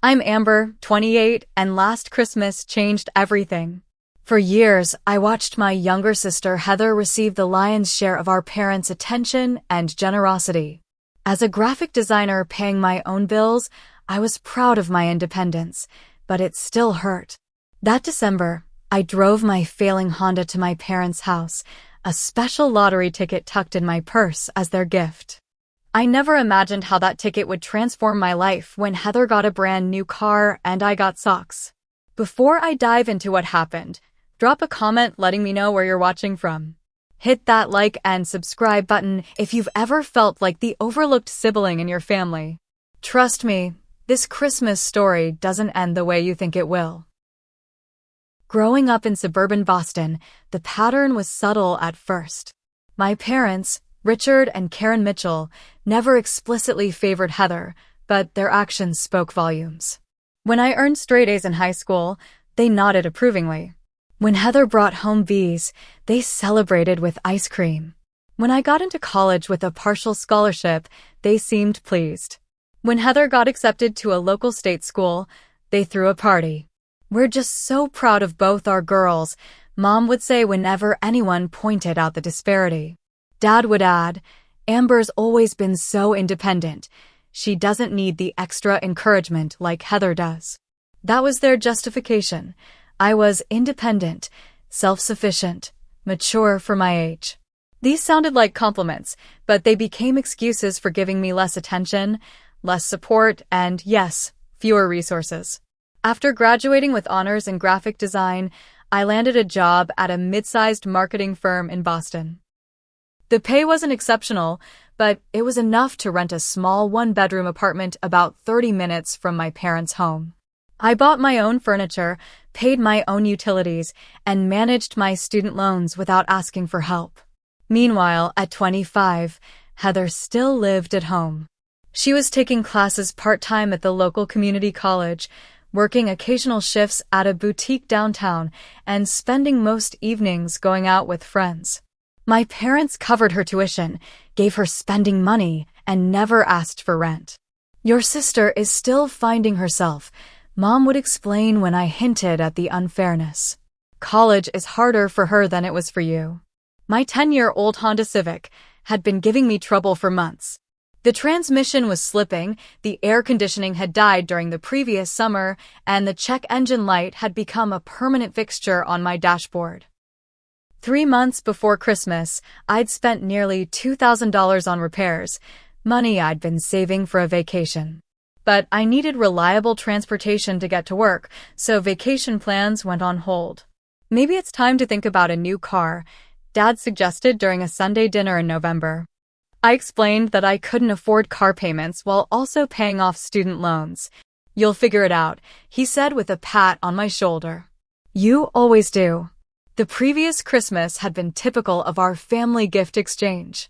I'm Amber, 28, and last Christmas changed everything. For years, I watched my younger sister Heather receive the lion's share of our parents' attention and generosity. As a graphic designer paying my own bills, I was proud of my independence, but it still hurt. That December, I drove my failing Honda to my parents' house, a special lottery ticket tucked in my purse as their gift. I never imagined how that ticket would transform my life when Heather got a brand new car and I got socks. Before I dive into what happened, drop a comment letting me know where you're watching from. Hit that like and subscribe button if you've ever felt like the overlooked sibling in your family. Trust me, this Christmas story doesn't end the way you think it will. Growing up in suburban Boston, the pattern was subtle at first. My parents, Richard and Karen Mitchell, never explicitly favored Heather, but their actions spoke volumes. When I earned straight A's in high school, they nodded approvingly. When Heather brought home B's, they celebrated with ice cream. When I got into college with a partial scholarship, they seemed pleased. When Heather got accepted to a local state school, they threw a party. "We're just so proud of both our girls," Mom would say whenever anyone pointed out the disparity. Dad would add, "Amber's always been so independent. She doesn't need the extra encouragement like Heather does." That was their justification. I was independent, self-sufficient, mature for my age. These sounded like compliments, but they became excuses for giving me less attention, less support, and yes, fewer resources. After graduating with honors in graphic design, I landed a job at a mid-sized marketing firm in Boston. The pay wasn't exceptional, but it was enough to rent a small one-bedroom apartment about 30 minutes from my parents' home. I bought my own furniture, paid my own utilities, and managed my student loans without asking for help. Meanwhile, at 25, Heather still lived at home. She was taking classes part-time at the local community college, working occasional shifts at a boutique downtown, and spending most evenings going out with friends. My parents covered her tuition, gave her spending money, and never asked for rent. "Your sister is still finding herself," Mom would explain when I hinted at the unfairness. "College is harder for her than it was for you." My 10-year-old Honda Civic had been giving me trouble for months. The transmission was slipping, the air conditioning had died during the previous summer, and the check engine light had become a permanent fixture on my dashboard. 3 months before Christmas, I'd spent nearly $2,000 on repairs, money I'd been saving for a vacation. But I needed reliable transportation to get to work, so vacation plans went on hold. "Maybe it's time to think about a new car," Dad suggested during a Sunday dinner in November. I explained that I couldn't afford car payments while also paying off student loans. "You'll figure it out," he said with a pat on my shoulder. "You always do." The previous Christmas had been typical of our family gift exchange.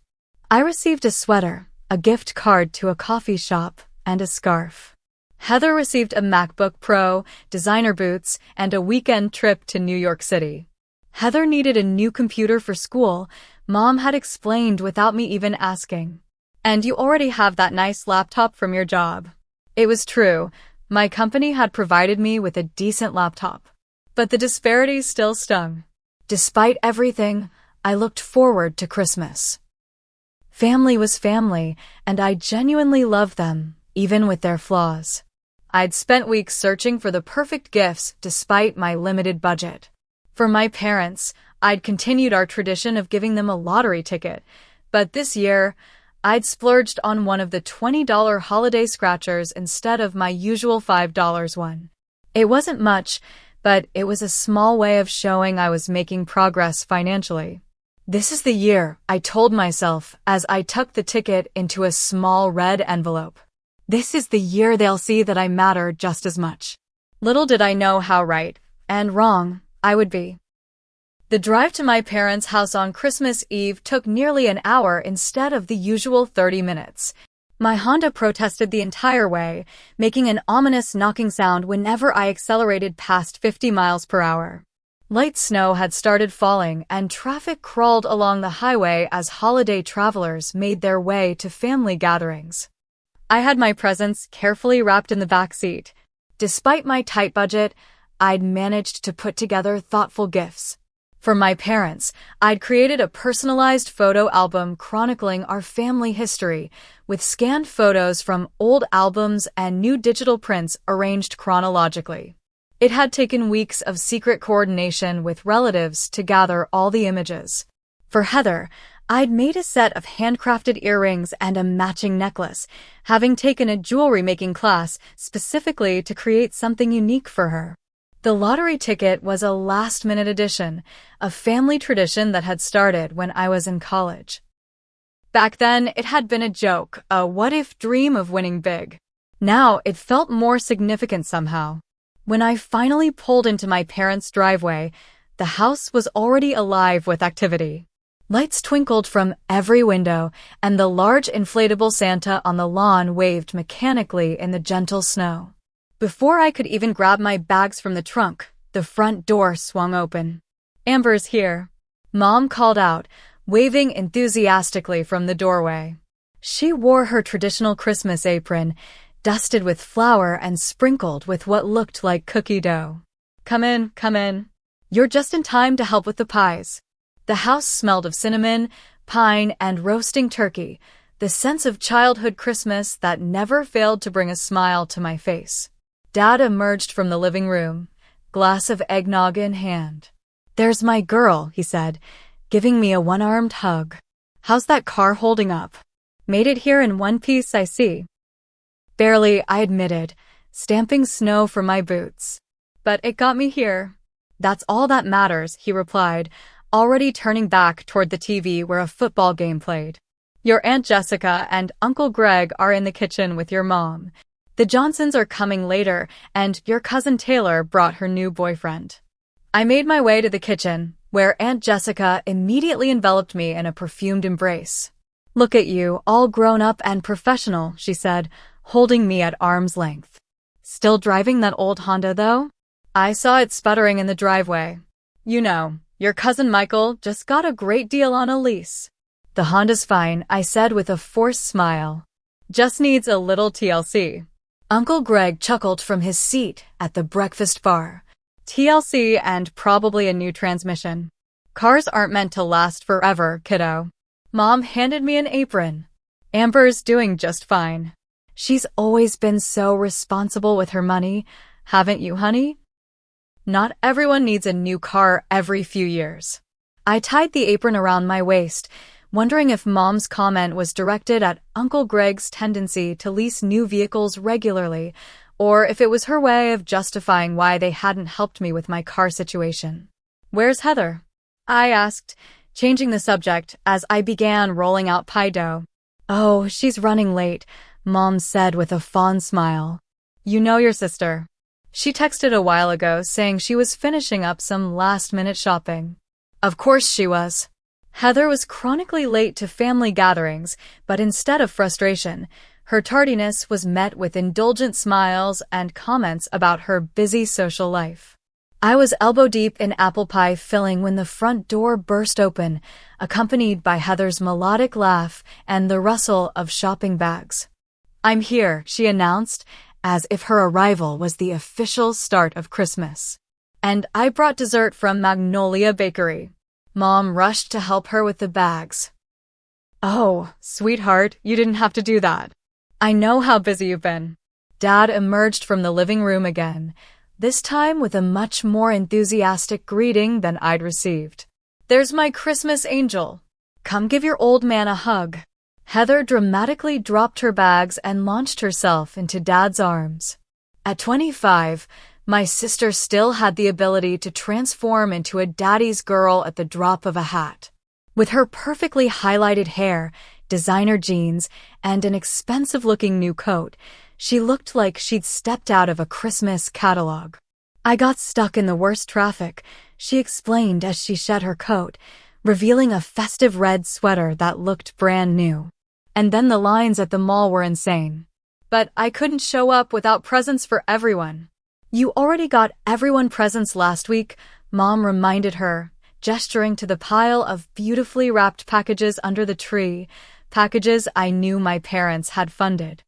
I received a sweater, a gift card to a coffee shop, and a scarf. Heather received a MacBook Pro, designer boots, and a weekend trip to New York City. Heather needed a new computer for school, Mom had explained without me even asking. "And you already have that nice laptop from your job." It was true, my company had provided me with a decent laptop. But the disparities still stung. Despite everything, I looked forward to Christmas. Family was family, and I genuinely loved them, even with their flaws. I'd spent weeks searching for the perfect gifts despite my limited budget. For my parents, I'd continued our tradition of giving them a lottery ticket, but this year, I'd splurged on one of the $20 holiday scratchers instead of my usual $5 one. It wasn't much, but it was a small way of showing I was making progress financially. "This is the year," I told myself as I tucked the ticket into a small red envelope. "This is the year they'll see that I matter just as much." Little did I know how right and wrong I would be. The drive to my parents' house on Christmas Eve took nearly an hour instead of the usual 30 minutes. My Honda protested the entire way, making an ominous knocking sound whenever I accelerated past 50 miles per hour. Light snow had started falling and traffic crawled along the highway as holiday travelers made their way to family gatherings. I had my presents carefully wrapped in the back seat, Despite my tight budget, I'd managed to put together thoughtful gifts. For my parents, I'd created a personalized photo album chronicling our family history, with scanned photos from old albums and new digital prints arranged chronologically. It had taken weeks of secret coordination with relatives to gather all the images. For Heather, I'd made a set of handcrafted earrings and a matching necklace, having taken a jewelry-making class specifically to create something unique for her. The lottery ticket was a last-minute addition, a family tradition that had started when I was in college. Back then, it had been a joke, a what-if dream of winning big. Now, it felt more significant somehow. When I finally pulled into my parents' driveway, the house was already alive with activity. Lights twinkled from every window, and the large inflatable Santa on the lawn waved mechanically in the gentle snow. Before I could even grab my bags from the trunk, the front door swung open. "Amber's here," Mom called out, waving enthusiastically from the doorway. She wore her traditional Christmas apron, dusted with flour and sprinkled with what looked like cookie dough. Come in, come in. You're just in time to help with the pies." The house smelled of cinnamon, pine, and roasting turkey, the sense of childhood Christmas that never failed to bring a smile to my face. Dad emerged from the living room, glass of eggnog in hand. "There's my girl," he said, giving me a one-armed hug. "How's that car holding up? Made it here in one piece, I see." "Barely," I admitted, stamping snow from my boots. "But it got me here." "That's all that matters," he replied, already turning back toward the TV where a football game played. "Your Aunt Jessica and Uncle Greg are in the kitchen with your mom. The Johnsons are coming later, and your cousin Taylor brought her new boyfriend." I made my way to the kitchen, where Aunt Jessica immediately enveloped me in a perfumed embrace. "Look at you, all grown up and professional," she said, holding me at arm's length. "Still driving that old Honda, though?" I saw it sputtering in the driveway. "You know, your cousin Michael just got a great deal on a lease." "The Honda's fine," I said with a forced smile. "Just needs a little TLC." Uncle Greg chuckled from his seat at the breakfast bar. "TLC and probably a new transmission. Cars aren't meant to last forever, kiddo." Mom handed me an apron. "Amber's doing just fine. She's always been so responsible with her money, haven't you, honey?" Not everyone needs a new car every few years. I tied the apron around my waist, wondering if Mom's comment was directed at Uncle Greg's tendency to lease new vehicles regularly, or if it was her way of justifying why they hadn't helped me with my car situation. "Where's Heather?" I asked, changing the subject as I began rolling out pie dough. "Oh, she's running late," Mom said with a fond smile. "You know your sister. She texted a while ago saying she was finishing up some last-minute shopping." Of course she was. Heather was chronically late to family gatherings, but instead of frustration, her tardiness was met with indulgent smiles and comments about her busy social life. I was elbow-deep in apple pie filling when the front door burst open, accompanied by Heather's melodic laugh and the rustle of shopping bags. "I'm here," she announced, as if her arrival was the official start of Christmas. "And I brought dessert from Magnolia Bakery." Mom rushed to help her with the bags. "Oh, sweetheart, you didn't have to do that. I know how busy you've been." Dad emerged from the living room again, this time with a much more enthusiastic greeting than I'd received. "There's my Christmas angel. Come give your old man a hug." Heather dramatically dropped her bags and launched herself into Dad's arms. At 25, my sister still had the ability to transform into a daddy's girl at the drop of a hat. With her perfectly highlighted hair, designer jeans, and an expensive-looking new coat, she looked like she'd stepped out of a Christmas catalog. "I got stuck in the worst traffic," she explained as she shed her coat, revealing a festive red sweater that looked brand new. "And then the lines at the mall were insane. But I couldn't show up without presents for everyone." "You already got everyone presents last week," Mom reminded her, gesturing to the pile of beautifully wrapped packages under the tree, packages I knew my parents had funded.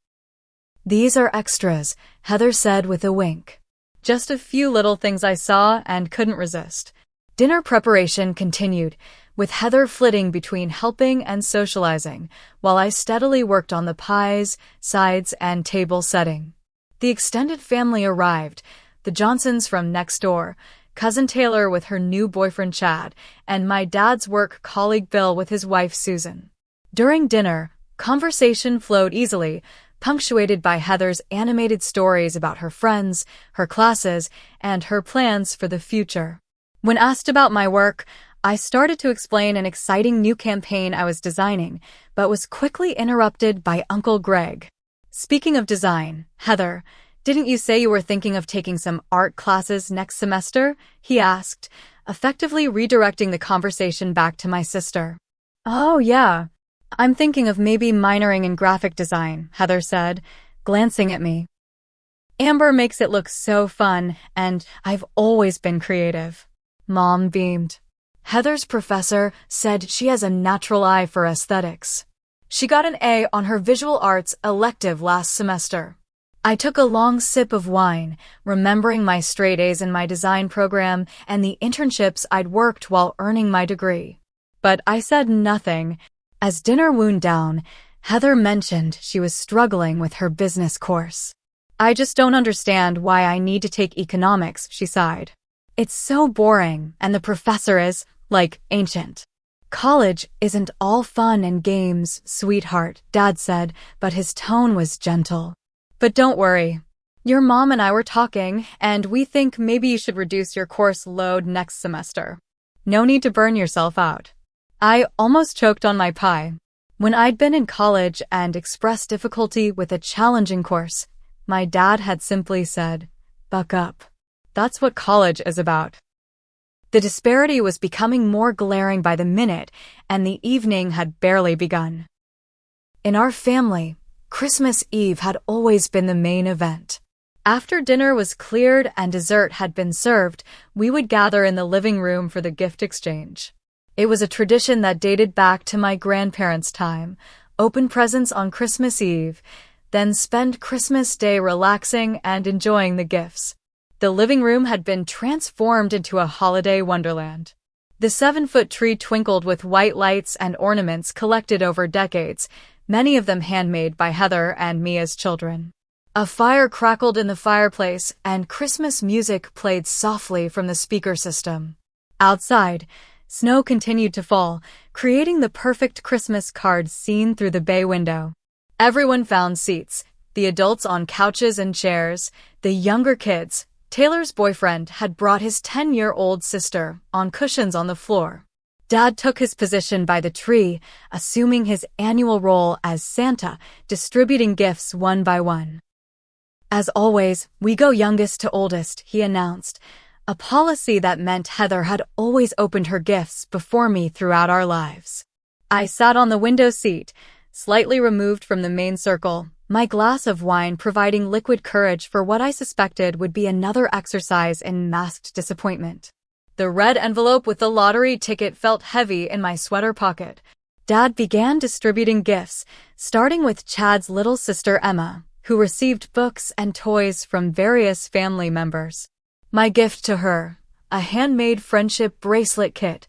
"These are extras," Heather said with a wink. Just a few little things I saw and couldn't resist. Dinner preparation continued, with Heather flitting between helping and socializing, while I steadily worked on the pies, sides, and table setting. The extended family arrived, the Johnsons from next door, Cousin Taylor with her new boyfriend Chad, and my dad's work colleague Bill with his wife Susan. During dinner, conversation flowed easily, punctuated by Heather's animated stories about her friends, her classes, and her plans for the future. When asked about my work, I started to explain an exciting new campaign I was designing, but was quickly interrupted by Uncle Greg. "Speaking of design, Heather, didn't you say you were thinking of taking some art classes next semester?" he asked, effectively redirecting the conversation back to my sister. "Oh, yeah. I'm thinking of maybe minoring in graphic design," Heather said, glancing at me. "Amber makes it look so fun, and I've always been creative." Mom beamed. Heather's professor said she has a natural eye for aesthetics. She got an A on her visual arts elective last semester. I took a long sip of wine, remembering my straight A's in my design program and the internships I'd worked while earning my degree. But I said nothing. As dinner wound down, Heather mentioned she was struggling with her business course. "I just don't understand why I need to take economics," she sighed. "It's so boring, and the professor is, like, ancient." "College isn't all fun and games, sweetheart," Dad said, but his tone was gentle. "But don't worry. Your mom and I were talking, and we think maybe you should reduce your course load next semester. No need to burn yourself out." I almost choked on my pie. When I'd been in college and expressed difficulty with a challenging course, my dad had simply said, "Buck up. That's what college is about." The disparity was becoming more glaring by the minute, and the evening had barely begun. In our family, Christmas Eve had always been the main event. After dinner was cleared and dessert had been served, we would gather in the living room for the gift exchange. It was a tradition that dated back to my grandparents' time: open presents on Christmas Eve, then spend Christmas Day relaxing and enjoying the gifts. The living room had been transformed into a holiday wonderland. The 7-foot tree twinkled with white lights and ornaments collected over decades, many of them handmade by Heather and me as children. A fire crackled in the fireplace, and Christmas music played softly from the speaker system. Outside, snow continued to fall, creating the perfect Christmas card seen through the bay window. Everyone found seats, the adults on couches and chairs, the younger kids. Taylor's boyfriend had brought his 10-year-old sister on cushions on the floor. Dad took his position by the tree, assuming his annual role as Santa, distributing gifts one by one. "As always, we go youngest to oldest," he announced, a policy that meant Heather had always opened her gifts before me throughout our lives. I sat on the window seat, slightly removed from the main circle, my glass of wine providing liquid courage for what I suspected would be another exercise in masked disappointment. The red envelope with the lottery ticket felt heavy in my sweater pocket. Dad began distributing gifts, starting with Chad's little sister Emma, who received books and toys from various family members. My gift to her, a handmade friendship bracelet kit,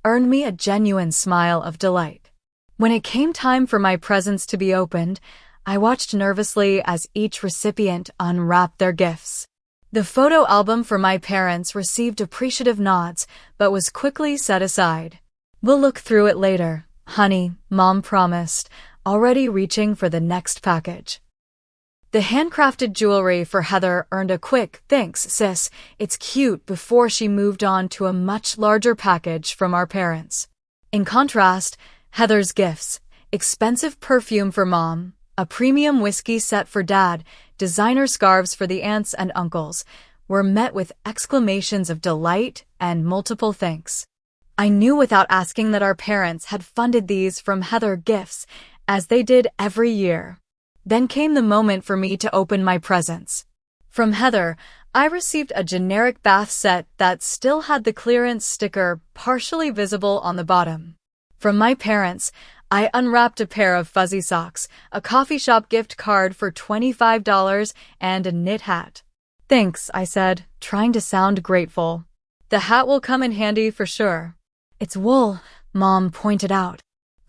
earned me a genuine smile of delight. When it came time for my presents to be opened, I watched nervously as each recipient unwrapped their gifts. The photo album for my parents received appreciative nods, but was quickly set aside. "We'll look through it later, honey," Mom promised, already reaching for the next package. The handcrafted jewelry for Heather earned a quick "Thanks, sis, it's cute" before she moved on to a much larger package from our parents. In contrast, Heather's gifts: expensive perfume for Mom, a premium whiskey set for Dad, designer scarves for the aunts and uncles, were met with exclamations of delight and multiple thanks. I knew without asking that our parents had funded these from Heather gifts, as they did every year. Then came the moment for me to open my presents. From Heather, I received a generic bath set that still had the clearance sticker partially visible on the bottom. From my parents, I unwrapped a pair of fuzzy socks, a coffee shop gift card for $25, and a knit hat. Thanks, I said, trying to sound grateful. The hat will come in handy for sure. It's wool, Mom pointed out.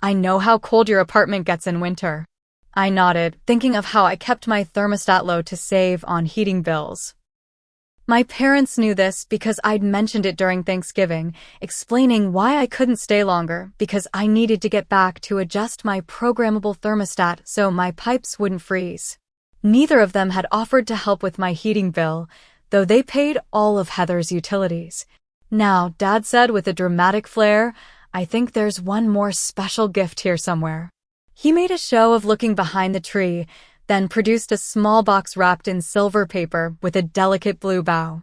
I know how cold your apartment gets in winter. I nodded, thinking of how I kept my thermostat low to save on heating bills. My parents knew this because I'd mentioned it during Thanksgiving, explaining why I couldn't stay longer because I needed to get back to adjust my programmable thermostat so my pipes wouldn't freeze. Neither of them had offered to help with my heating bill, though they paid all of Heather's utilities. Now, Dad said with a dramatic flair, I think there's one more special gift here somewhere. He made a show of looking behind the tree, then produced a small box wrapped in silver paper with a delicate blue bow.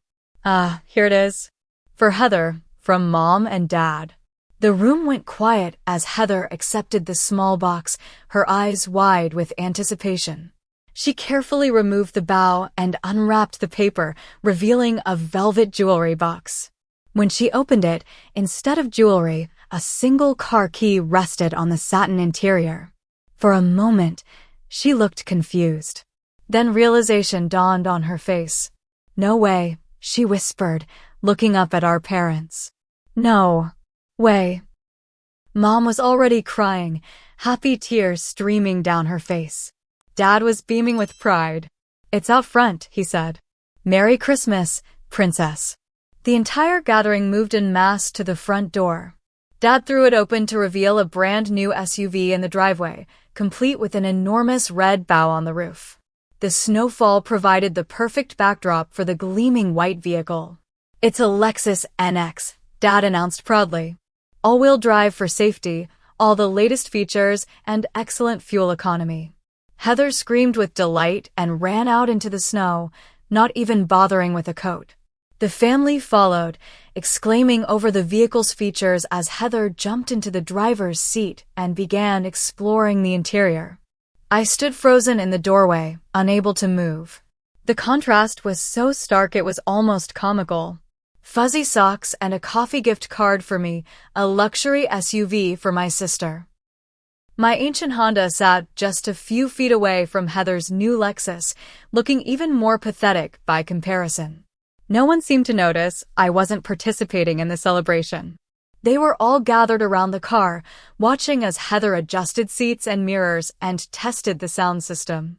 Here it is. For Heather, from Mom and Dad. The room went quiet as Heather accepted the small box, her eyes wide with anticipation. She carefully removed the bow and unwrapped the paper, revealing a velvet jewelry box. When she opened it, instead of jewelry, a single car key rested on the satin interior. For a moment, she looked confused. Then realization dawned on her face. No way, she whispered, looking up at our parents. No way. Mom was already crying, happy tears streaming down her face. Dad was beaming with pride. It's out front, he said. Merry Christmas, Princess. The entire gathering moved en masse to the front door. Dad threw it open to reveal a brand new SUV in the driveway, complete with an enormous red bow on the roof. The snowfall provided the perfect backdrop for the gleaming white vehicle. It's a Lexus NX, Dad announced proudly. All-wheel drive for safety, all the latest features, and excellent fuel economy. Heather screamed with delight and ran out into the snow, not even bothering with a coat. The family followed, exclaiming over the vehicle's features as Heather jumped into the driver's seat and began exploring the interior. I stood frozen in the doorway, unable to move. The contrast was so stark it was almost comical. Fuzzy socks and a coffee gift card for me, a luxury SUV for my sister. My ancient Honda sat just a few feet away from Heather's new Lexus, looking even more pathetic by comparison. No one seemed to notice I wasn't participating in the celebration. They were all gathered around the car, watching as Heather adjusted seats and mirrors and tested the sound system.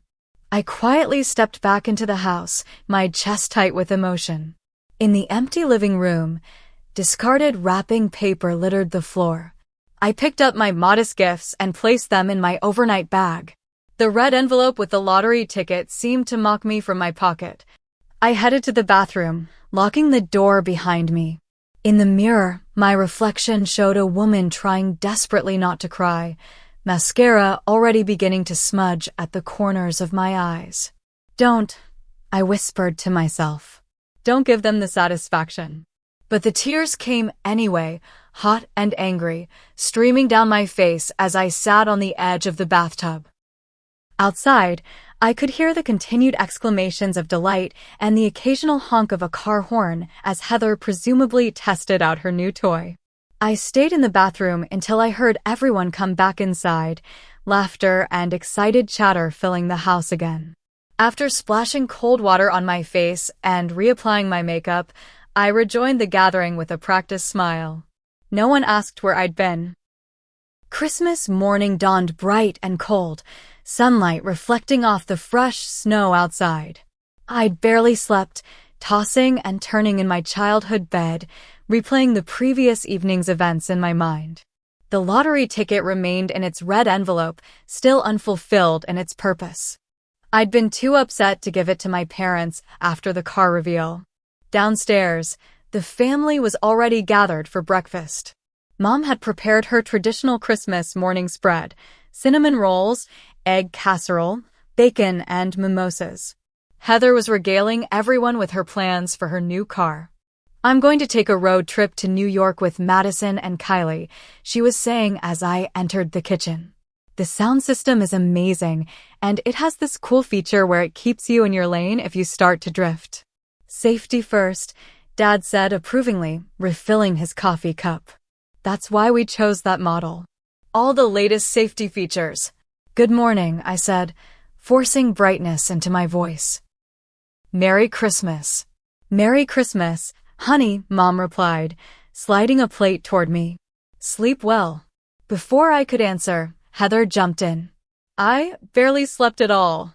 I quietly stepped back into the house, my chest tight with emotion. In the empty living room, discarded wrapping paper littered the floor. I picked up my modest gifts and placed them in my overnight bag. The red envelope with the lottery ticket seemed to mock me from my pocket. I headed to the bathroom, locking the door behind me. In the mirror, my reflection showed a woman trying desperately not to cry, mascara already beginning to smudge at the corners of my eyes. Don't, I whispered to myself. Don't give them the satisfaction. But the tears came anyway, hot and angry, streaming down my face as I sat on the edge of the bathtub. Outside, I could hear the continued exclamations of delight and the occasional honk of a car horn as Heather presumably tested out her new toy. I stayed in the bathroom until I heard everyone come back inside, laughter and excited chatter filling the house again. After splashing cold water on my face and reapplying my makeup, I rejoined the gathering with a practiced smile. No one asked where I'd been. Christmas morning dawned bright and cold, sunlight reflecting off the fresh snow outside. I'd barely slept, tossing and turning in my childhood bed, replaying the previous evening's events in my mind. The lottery ticket remained in its red envelope, still unfulfilled in its purpose. I'd been too upset to give it to my parents after the car reveal. Downstairs, the family was already gathered for breakfast. Mom had prepared her traditional Christmas morning spread, cinnamon rolls, egg casserole, bacon, and mimosas. Heather was regaling everyone with her plans for her new car. I'm going to take a road trip to New York with Madison and Kylie, she was saying as I entered the kitchen. The sound system is amazing, and it has this cool feature where it keeps you in your lane if you start to drift. Safety first, Dad said approvingly, refilling his coffee cup. That's why we chose that model. all the latest safety features. Good morning, I said, forcing brightness into my voice. Merry Christmas. Merry Christmas, honey, Mom replied, sliding a plate toward me. Sleep well. Before I could answer, Heather jumped in. I barely slept at all.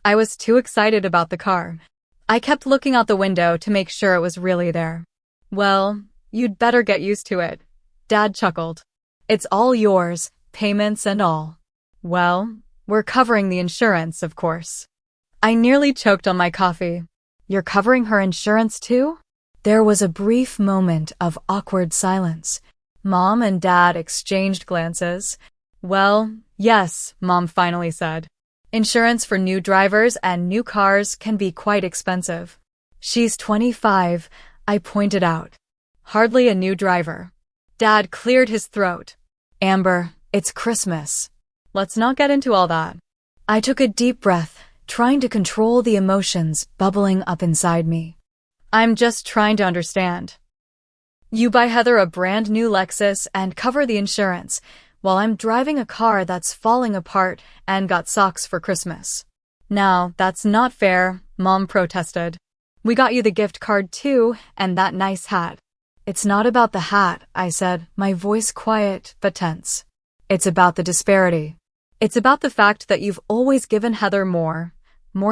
I was too excited about the car. I kept looking out the window to make sure it was really there. Well, you'd better get used to it. Dad chuckled. It's all yours, payments and all. Well, we're covering the insurance, of course. I nearly choked on my coffee. You're covering her insurance too? There was a brief moment of awkward silence. Mom and Dad exchanged glances. Well, yes, Mom finally said. Insurance for new drivers and new cars can be quite expensive. She's 25, I pointed out. Hardly a new driver. Dad cleared his throat. Amber, it's Christmas. Let's not get into all that. I took a deep breath, trying to control the emotions bubbling up inside me. I'm just trying to understand. You buy Heather a brand new Lexus and cover the insurance, while I'm driving a car that's falling apart and got socks for Christmas. Now, that's not fair, Mom protested. We got you the gift card too, and that nice hat. It's not about the hat, I said, my voice quiet but tense. It's about the disparity. It's about the fact that you've always given Heather more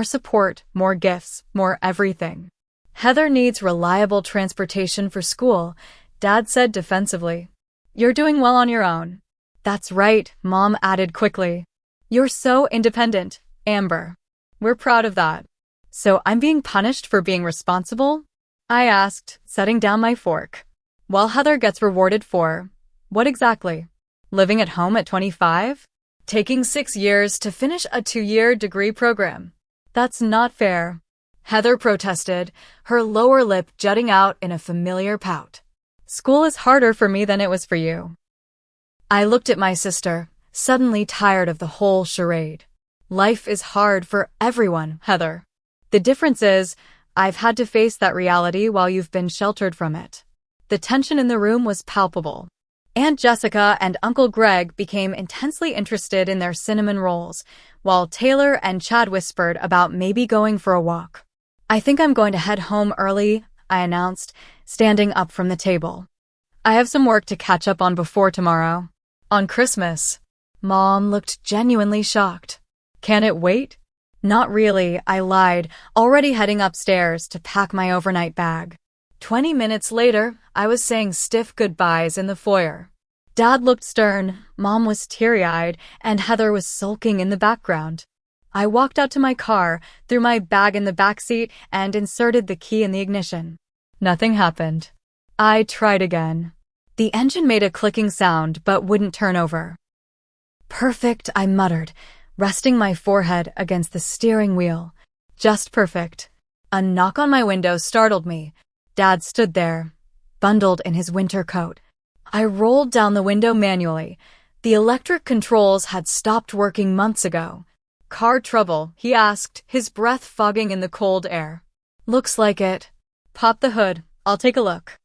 support, more gifts, more everything. Heather needs reliable transportation for school, Dad said defensively. You're doing well on your own. That's right, Mom added quickly. You're so independent, Amber. We're proud of that. So I'm being punished for being responsible? I asked, setting down my fork. While Heather gets rewarded for, what exactly? Living at home at 25? Taking 6 years to finish a 2-year degree program? That's not fair. Heather protested, her lower lip jutting out in a familiar pout. School is harder for me than it was for you. I looked at my sister, suddenly tired of the whole charade. Life is hard for everyone, Heather. The difference is, I've had to face that reality while you've been sheltered from it. The tension in the room was palpable. Aunt Jessica and Uncle Greg became intensely interested in their cinnamon rolls, while Taylor and Chad whispered about maybe going for a walk. I think I'm going to head home early, I announced, standing up from the table. I have some work to catch up on before tomorrow. On Christmas. Mom looked genuinely shocked. Can it wait? Not really, I lied, already heading upstairs to pack my overnight bag. 20 minutes later, I was saying stiff goodbyes in the foyer. Dad looked stern, Mom was teary-eyed, and Heather was sulking in the background. I walked out to my car, threw my bag in the backseat, and inserted the key in the ignition. Nothing happened. I tried again. The engine made a clicking sound but wouldn't turn over. Perfect, I muttered, resting my forehead against the steering wheel. Just perfect. A knock on my window startled me. Dad stood there, bundled in his winter coat. I rolled down the window manually. The electric controls had stopped working months ago. Car trouble, he asked, his breath fogging in the cold air. Looks like it. Pop the hood, I'll take a look.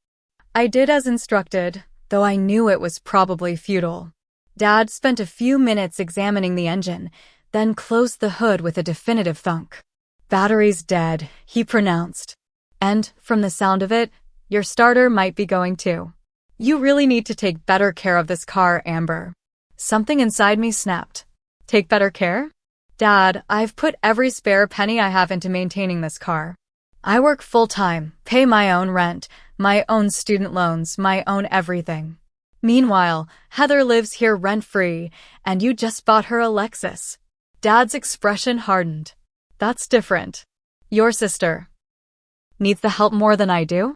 I did as instructed, though I knew it was probably futile. Dad spent a few minutes examining the engine, then closed the hood with a definitive thunk. Battery's dead, he pronounced. And, from the sound of it, your starter might be going too. You really need to take better care of this car, Amber. Something inside me snapped. Take better care? Dad, I've put every spare penny I have into maintaining this car. I work full-time, pay my own rent, my own student loans, my own everything. Meanwhile, Heather lives here rent-free, and you just bought her a Lexus. Dad's expression hardened. That's different. Your sister needs the help more than I do?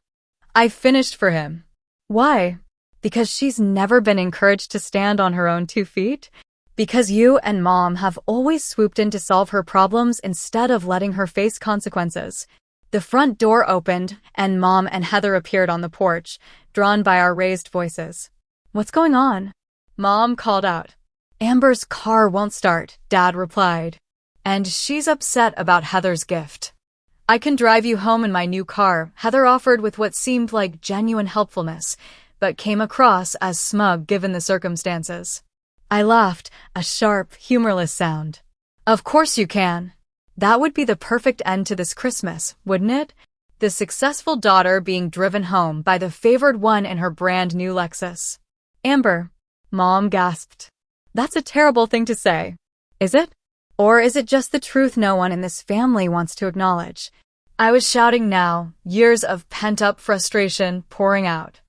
I finished for him. Why? Because she's never been encouraged to stand on her own 2 feet? Because you and Mom have always swooped in to solve her problems instead of letting her face consequences. The front door opened, and Mom and Heather appeared on the porch, drawn by our raised voices. What's going on? Mom called out. Amber's car won't start, Dad replied. And she's upset about Heather's gift. I can drive you home in my new car, Heather offered with what seemed like genuine helpfulness, but came across as smug given the circumstances. I laughed, a sharp, humorless sound. Of course you can. That would be the perfect end to this Christmas, wouldn't it? The successful daughter being driven home by the favored one in her brand new Lexus. Amber, Mom gasped. That's a terrible thing to say. Is it? Or is it just the truth no one in this family wants to acknowledge? I was shouting now, years of pent-up frustration pouring out.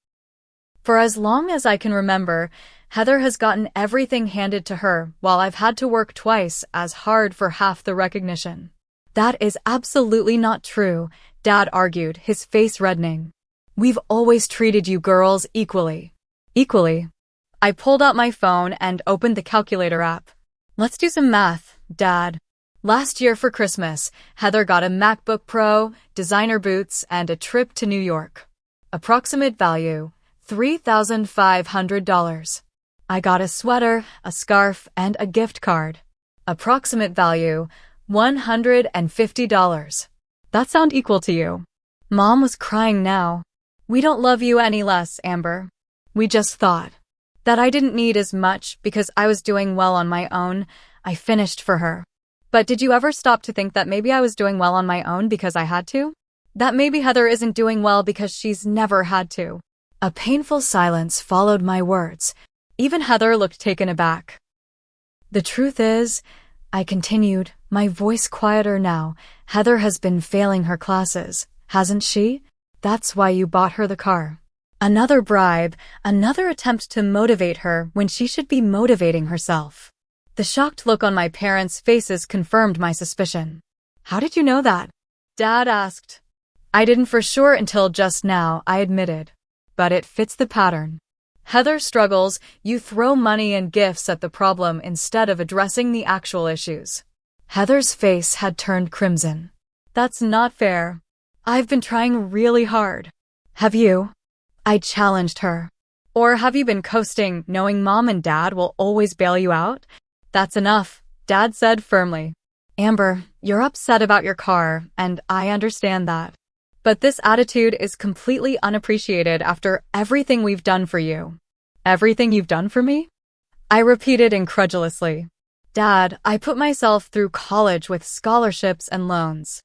For as long as I can remember, Heather has gotten everything handed to her while I've had to work twice as hard for half the recognition. That is absolutely not true, Dad argued, his face reddening. We've always treated you girls equally. Equally? I pulled out my phone and opened the calculator app. Let's do some math, Dad. Last year for Christmas, Heather got a MacBook Pro, designer boots, and a trip to New York. Approximate value, $3,500. I got a sweater, a scarf, and a gift card. Approximate value, $150. That sound equal to you? Mom was crying now. We don't love you any less, Amber. We just thought that I didn't need as much because I was doing well on my own. I finished for her. But did you ever stop to think that maybe I was doing well on my own because I had to? That maybe Heather isn't doing well because she's never had to? A painful silence followed my words. Even Heather looked taken aback. The truth is, I continued, my voice quieter now, Heather has been failing her classes, hasn't she? That's why you bought her the car. Another bribe, another attempt to motivate her when she should be motivating herself. The shocked look on my parents' faces confirmed my suspicion. How did you know that? Dad asked. I didn't for sure until just now, I admitted. But it fits the pattern. Heather struggles, you throw money and gifts at the problem instead of addressing the actual issues. Heather's face had turned crimson. That's not fair. I've been trying really hard. Have you? I challenged her. Or have you been coasting, knowing Mom and Dad will always bail you out? That's enough, Dad said firmly. Amber, you're upset about your car, and I understand that. But this attitude is completely unappreciated after everything we've done for you. Everything you've done for me? I repeated incredulously. Dad, I put myself through college with scholarships and loans.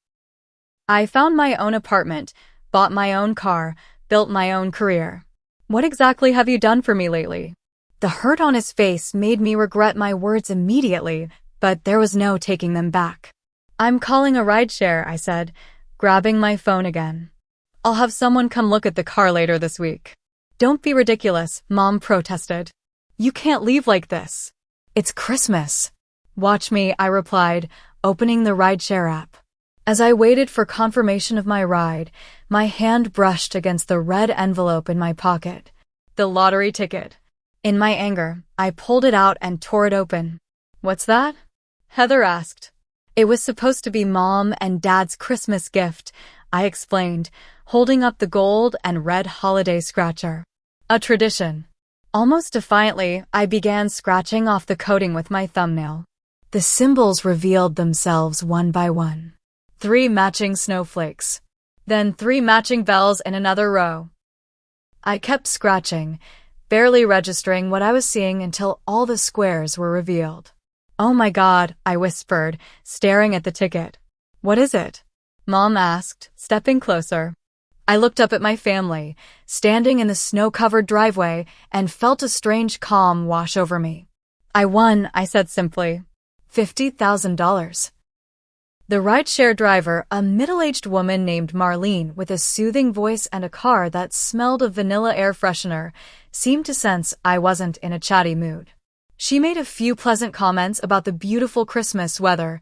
I found my own apartment, bought my own car, built my own career. What exactly have you done for me lately? The hurt on his face made me regret my words immediately, but there was no taking them back. I'm calling a rideshare, I said, grabbing my phone again. I'll have someone come look at the car later this week. Don't be ridiculous, Mom protested. You can't leave like this. It's Christmas. Watch me, I replied, opening the rideshare app. As I waited for confirmation of my ride, my hand brushed against the red envelope in my pocket. The lottery ticket. In my anger, I pulled it out and tore it open. What's that? Heather asked. It was supposed to be Mom and Dad's Christmas gift, I explained, holding up the gold and red holiday scratcher. A tradition. Almost defiantly, I began scratching off the coating with my thumbnail. The symbols revealed themselves one by one. 3 matching snowflakes. Then 3 matching bells in another row. I kept scratching, barely registering what I was seeing until all the squares were revealed. Oh my God, I whispered, staring at the ticket. What is it? Mom asked, stepping closer. I looked up at my family, standing in the snow-covered driveway, and felt a strange calm wash over me. I won, I said simply. $50,000. The rideshare driver, a middle-aged woman named Marlene with a soothing voice and a car that smelled of vanilla air freshener, seemed to sense I wasn't in a chatty mood. She made a few pleasant comments about the beautiful Christmas weather,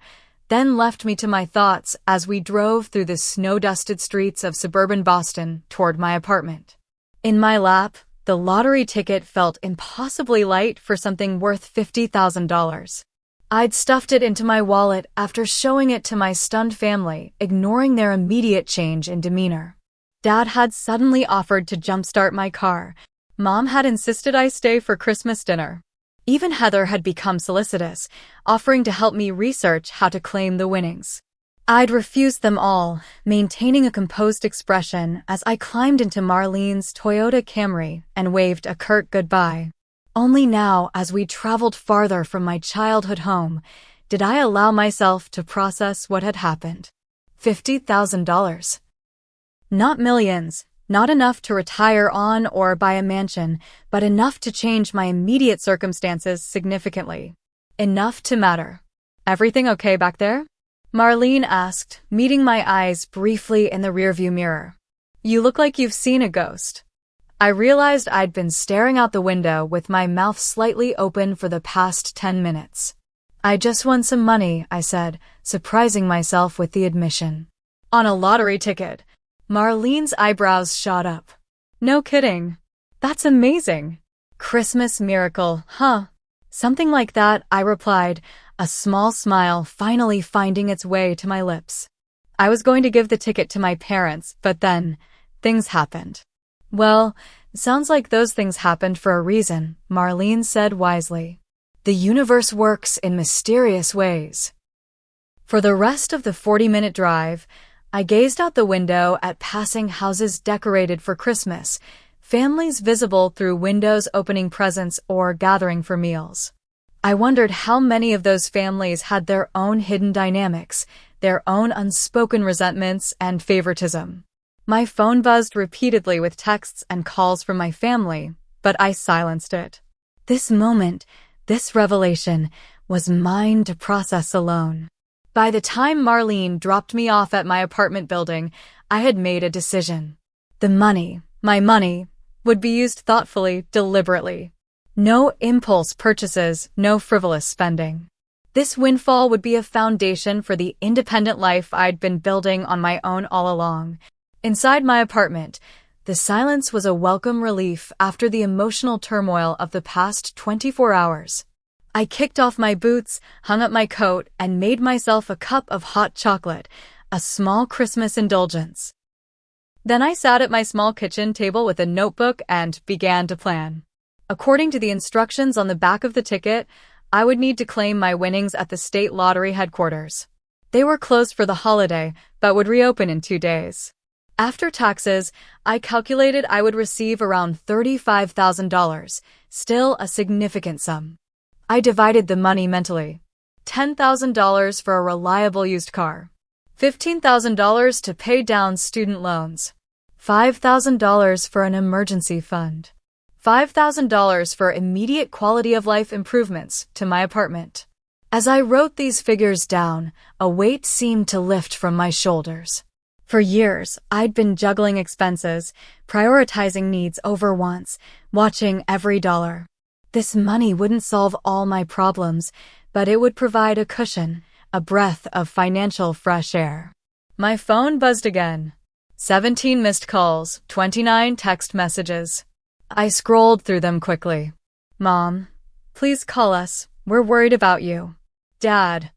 then left me to my thoughts as we drove through the snow-dusted streets of suburban Boston toward my apartment. In my lap, the lottery ticket felt impossibly light for something worth $50,000. I'd stuffed it into my wallet after showing it to my stunned family, ignoring their immediate change in demeanor. Dad had suddenly offered to jumpstart my car. Mom had insisted I stay for Christmas dinner. Even Heather had become solicitous, offering to help me research how to claim the winnings. I'd refused them all, maintaining a composed expression as I climbed into Marlene's Toyota Camry and waved a curt goodbye. Only now, as we traveled farther from my childhood home, did I allow myself to process what had happened. $50,000. Not millions, not enough to retire on or buy a mansion, but enough to change my immediate circumstances significantly. Enough to matter. Everything okay back there? Marlene asked, meeting my eyes briefly in the rearview mirror. You look like you've seen a ghost. I realized I'd been staring out the window with my mouth slightly open for the past 10 minutes. I just won some money, I said, surprising myself with the admission. On a lottery ticket. Marlene's eyebrows shot up. No kidding. That's amazing. Christmas miracle, huh? Something like that, I replied, a small smile finally finding its way to my lips. I was going to give the ticket to my parents, but then, things happened. Well, sounds like those things happened for a reason, Marlene said wisely. The universe works in mysterious ways. For the rest of the 40-minute drive, I gazed out the window at passing houses decorated for Christmas, families visible through windows opening presents or gathering for meals. I wondered how many of those families had their own hidden dynamics, their own unspoken resentments and favoritism. My phone buzzed repeatedly with texts and calls from my family, but I silenced it. This moment, this revelation, was mine to process alone. By the time Marlene dropped me off at my apartment building, I had made a decision. The money, my money, would be used thoughtfully, deliberately. No impulse purchases, no frivolous spending. This windfall would be a foundation for the independent life I'd been building on my own all along. Inside my apartment, the silence was a welcome relief after the emotional turmoil of the past 24 hours. I kicked off my boots, hung up my coat, and made myself a cup of hot chocolate, a small Christmas indulgence. Then I sat at my small kitchen table with a notebook and began to plan. According to the instructions on the back of the ticket, I would need to claim my winnings at the state lottery headquarters. They were closed for the holiday, but would reopen in 2 days. After taxes, I calculated I would receive around $35,000, still a significant sum. I divided the money mentally. $10,000 for a reliable used car. $15,000 to pay down student loans. $5,000 for an emergency fund. $5,000 for immediate quality of life improvements to my apartment. As I wrote these figures down, a weight seemed to lift from my shoulders. For years, I'd been juggling expenses, prioritizing needs over wants, watching every dollar. This money wouldn't solve all my problems, but it would provide a cushion, a breath of financial fresh air. My phone buzzed again. 17 missed calls, 29 text messages. I scrolled through them quickly. Mom, please call us. We're worried about you. Dad,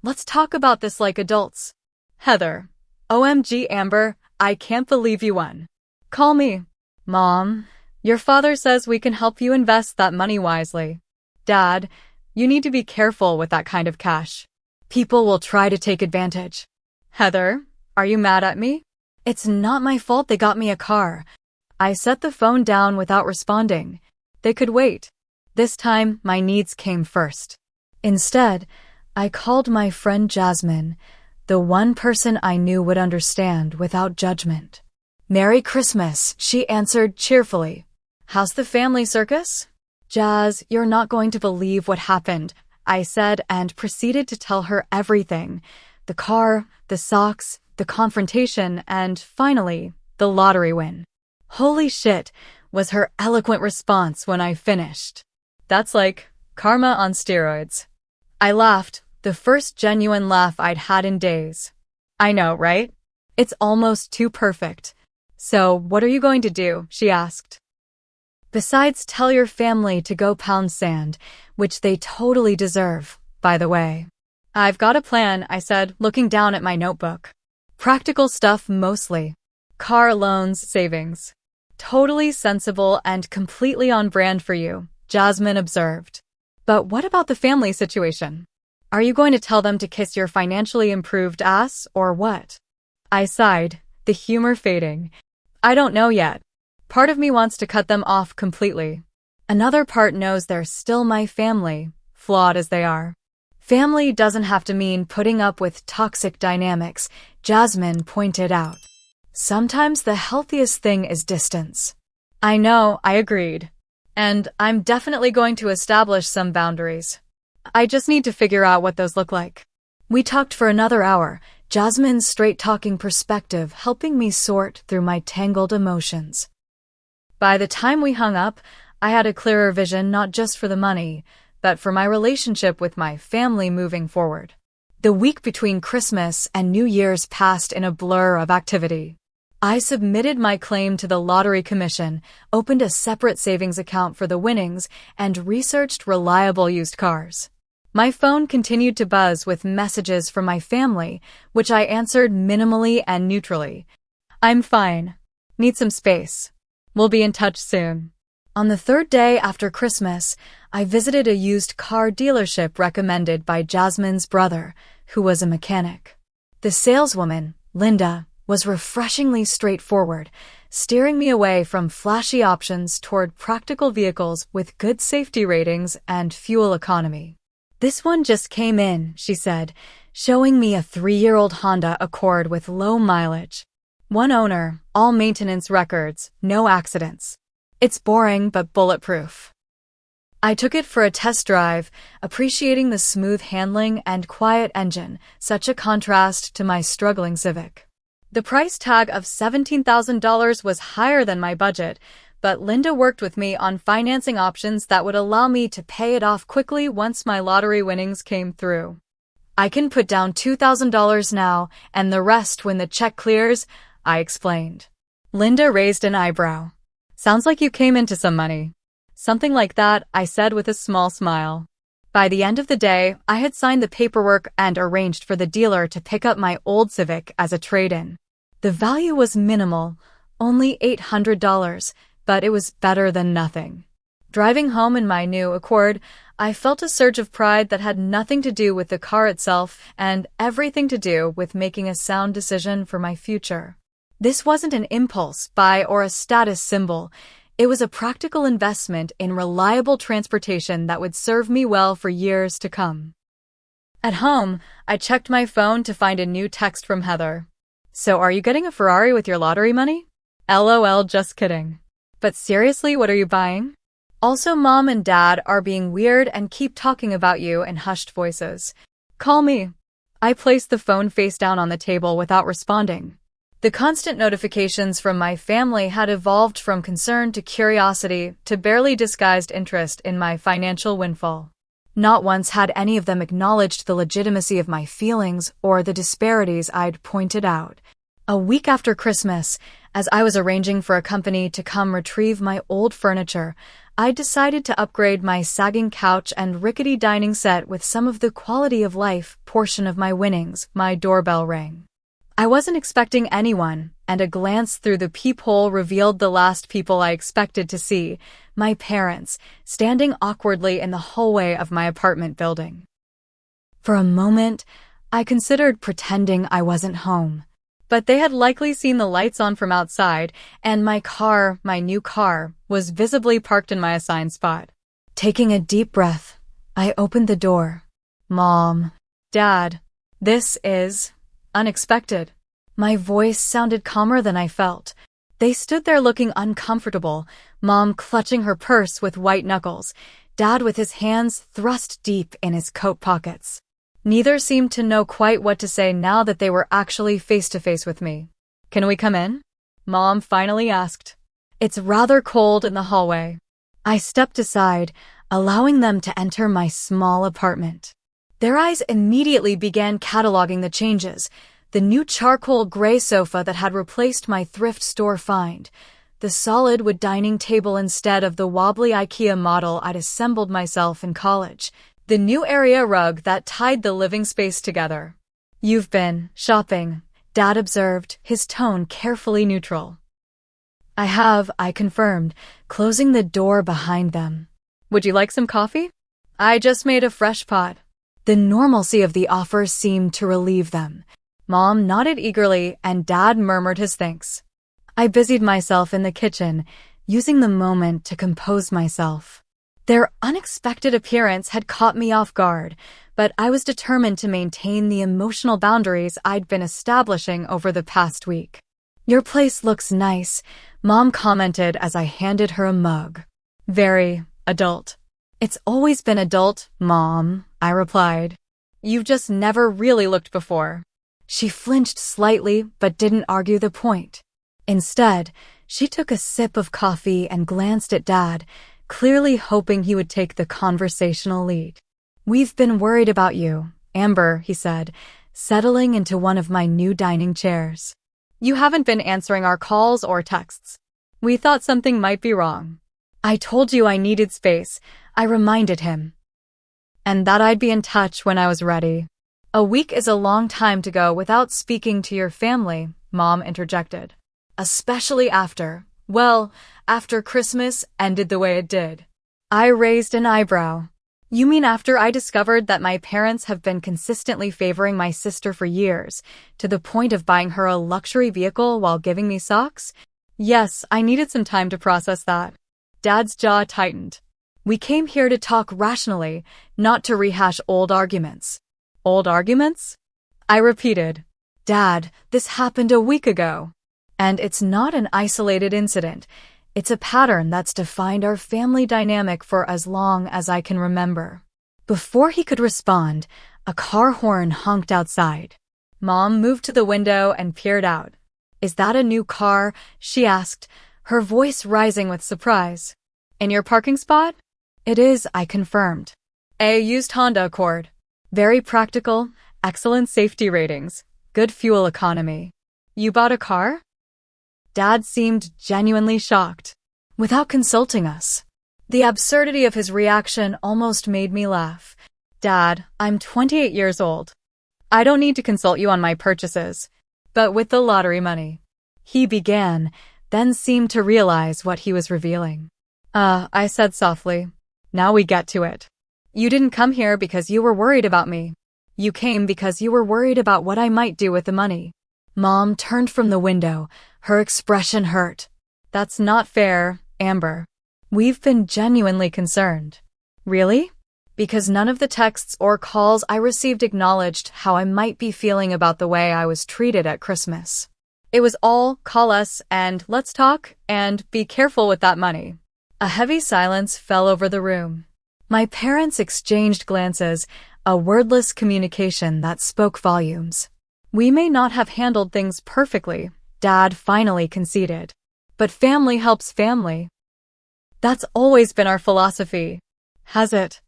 let's talk about this like adults. Heather, OMG Amber, I can't believe you won. Call me. Mom, your father says we can help you invest that money wisely. Dad, you need to be careful with that kind of cash. People will try to take advantage. Heather, are you mad at me? It's not my fault they got me a car. I set the phone down without responding. They could wait. This time, my needs came first. Instead, I called my friend Jasmine, the one person I knew would understand without judgment. Merry Christmas, she answered cheerfully. How's the family circus? Jazz, you're not going to believe what happened, I said and proceeded to tell her everything. The car, the socks, the confrontation, and finally, the lottery win. Holy shit, was her eloquent response when I finished. That's like karma on steroids. I laughed, the first genuine laugh I'd had in days. I know, right? It's almost too perfect. So, what are you going to do? She asked. Besides tell your family to go pound sand, which they totally deserve, by the way. I've got a plan, I said, looking down at my notebook. Practical stuff mostly. Car loans, savings. Totally sensible and completely on brand for you, Jasmine observed. But what about the family situation? Are you going to tell them to kiss your financially improved ass, or what? I sighed, the humor fading. I don't know yet. Part of me wants to cut them off completely. Another part knows they're still my family, flawed as they are. Family doesn't have to mean putting up with toxic dynamics, Jasmine pointed out. Sometimes the healthiest thing is distance. I know, I agreed. And I'm definitely going to establish some boundaries. I just need to figure out what those look like. We talked for another hour, Jasmine's straight-talking perspective helping me sort through my tangled emotions. By the time we hung up, I had a clearer vision not just for the money, but for my relationship with my family moving forward. The week between Christmas and New Year's passed in a blur of activity. I submitted my claim to the Lottery Commission, opened a separate savings account for the winnings, and researched reliable used cars. My phone continued to buzz with messages from my family, which I answered minimally and neutrally. I'm fine. Need some space. We'll be in touch soon. On the third day after Christmas, I visited a used car dealership recommended by Jasmine's brother, who was a mechanic. The saleswoman, Linda, was refreshingly straightforward, steering me away from flashy options toward practical vehicles with good safety ratings and fuel economy. This one just came in, she said, showing me a 3-year-old Honda Accord with low mileage. One owner, all maintenance records, no accidents. It's boring but bulletproof. I took it for a test drive, appreciating the smooth handling and quiet engine, such a contrast to my struggling Civic. The price tag of $17,000 was higher than my budget, but Linda worked with me on financing options that would allow me to pay it off quickly once my lottery winnings came through. I can put down $2,000 now, and the rest when the check clears, I explained. Linda raised an eyebrow. Sounds like you came into some money. Something like that, I said with a small smile. By the end of the day, I had signed the paperwork and arranged for the dealer to pick up my old Civic as a trade-in. The value was minimal, only $800, but it was better than nothing. Driving home in my new Accord, I felt a surge of pride that had nothing to do with the car itself and everything to do with making a sound decision for my future. This wasn't an impulse buy or a status symbol. It was a practical investment in reliable transportation that would serve me well for years to come. At home, I checked my phone to find a new text from Heather. So are you getting a Ferrari with your lottery money? LOL, just kidding. But seriously, what are you buying? Also, Mom and Dad are being weird and keep talking about you in hushed voices. Call me. I placed the phone face down on the table without responding. The constant notifications from my family had evolved from concern to curiosity to barely disguised interest in my financial windfall. Not once had any of them acknowledged the legitimacy of my feelings or the disparities I'd pointed out. A week after Christmas, as I was arranging for a company to come retrieve my old furniture, I decided to upgrade my sagging couch and rickety dining set with some of the quality of life portion of my winnings. My doorbell rang. I wasn't expecting anyone, and a glance through the peephole revealed the last people I expected to see, my parents, standing awkwardly in the hallway of my apartment building. For a moment, I considered pretending I wasn't home. But they had likely seen the lights on from outside, and my new car, was visibly parked in my assigned spot. Taking a deep breath, I opened the door. Mom, Dad, this is unexpected. My voice sounded calmer than I felt. They stood there looking uncomfortable, Mom clutching her purse with white knuckles, Dad with his hands thrust deep in his coat pockets. Neither seemed to know quite what to say now that they were actually face-to-face with me. Can we come in? Mom finally asked. It's rather cold in the hallway. I stepped aside, allowing them to enter my small apartment. Their eyes immediately began cataloging the changes. The new charcoal gray sofa that had replaced my thrift store find. The solid wood dining table instead of the wobbly IKEA model I'd assembled myself in college. The new area rug that tied the living space together. You've been shopping, Dad observed, his tone carefully neutral. I have, I confirmed, closing the door behind them. Would you like some coffee? I just made a fresh pot. The normalcy of the offer seemed to relieve them. Mom nodded eagerly and Dad murmured his thanks. I busied myself in the kitchen, using the moment to compose myself. Their unexpected appearance had caught me off guard, but I was determined to maintain the emotional boundaries I'd been establishing over the past week. "Your place looks nice," Mom commented as I handed her a mug. "Very adult." "It's always been adult, Mom," I replied. "You've just never really looked before." She flinched slightly but didn't argue the point. Instead, she took a sip of coffee and glanced at Dad, clearly hoping he would take the conversational lead. "We've been worried about you, Amber," he said, settling into one of my new dining chairs. "You haven't been answering our calls or texts. We thought something might be wrong." "I told you I needed space," I reminded him. "And that I'd be in touch when I was ready." "A week is a long time to go without speaking to your family," Mom interjected. "Especially after Christmas ended the way it did." I raised an eyebrow. "You mean after I discovered that my parents have been consistently favoring my sister for years, to the point of buying her a luxury vehicle while giving me socks?" "Yes, I needed some time to process that." Dad's jaw tightened. "We came here to talk rationally, not to rehash old arguments." "Old arguments?" I repeated. "Dad, this happened a week ago. And it's not an isolated incident. It's a pattern that's defined our family dynamic for as long as I can remember." Before he could respond, a car horn honked outside. Mom moved to the window and peered out. "Is that a new car?" she asked, her voice rising with surprise. "In your parking spot?" "It is," I confirmed. "A used Honda Accord. Very practical, excellent safety ratings, good fuel economy." "You bought a car?" Dad seemed genuinely shocked. "Without consulting us." The absurdity of his reaction almost made me laugh. "Dad, I'm 28 years old. I don't need to consult you on my purchases. But with the lottery money," he began, then seemed to realize what he was revealing. I said softly. "Now we get to it. You didn't come here because you were worried about me. You came because you were worried about what I might do with the money." Mom turned from the window, her expression hurt. "That's not fair, Amber. We've been genuinely concerned." "Really?" "Because none of the texts or calls I received acknowledged how I might be feeling about the way I was treated at Christmas. It was all, call us, and let's talk, and be careful with that money." A heavy silence fell over the room. My parents exchanged glances, a wordless communication that spoke volumes. "We may not have handled things perfectly," Dad finally conceded. "But family helps family." "That's always been our philosophy." "Has it?"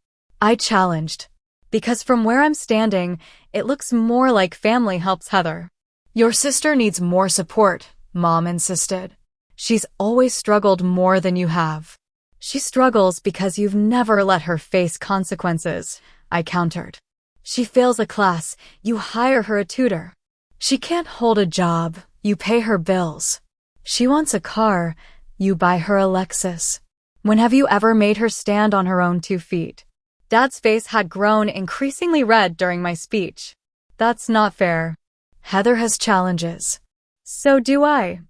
I challenged. "Because from where I'm standing, it looks more like family helps Heather." "Your sister needs more support," Mom insisted. "She's always struggled more than you have." "She struggles because you've never let her face consequences," I countered. "She fails a class, you hire her a tutor. She can't hold a job, you pay her bills. She wants a car, you buy her a Lexus. When have you ever made her stand on her own 2 feet?" Dad's face had grown increasingly red during my speech. "That's not fair. Heather has challenges." "So do I,"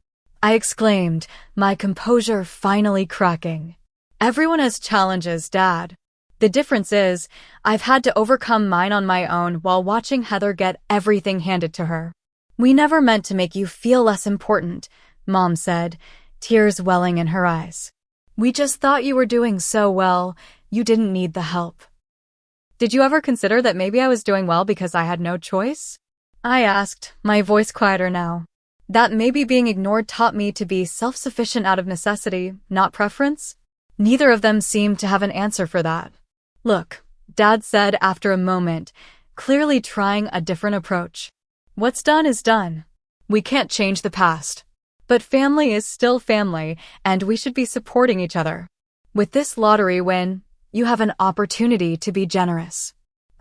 I exclaimed, my composure finally cracking. "Everyone has challenges, Dad. The difference is, I've had to overcome mine on my own while watching Heather get everything handed to her." "We never meant to make you feel less important," Mom said, tears welling in her eyes. "We just thought you were doing so well, you didn't need the help." "Did you ever consider that maybe I was doing well because I had no choice?" I asked, my voice quieter now. "That maybe being ignored taught me to be self-sufficient out of necessity, not preference?" Neither of them seemed to have an answer for that. "Look," Dad said after a moment, clearly trying a different approach. "What's done is done. We can't change the past. But family is still family, and we should be supporting each other. With this lottery win, you have an opportunity to be generous."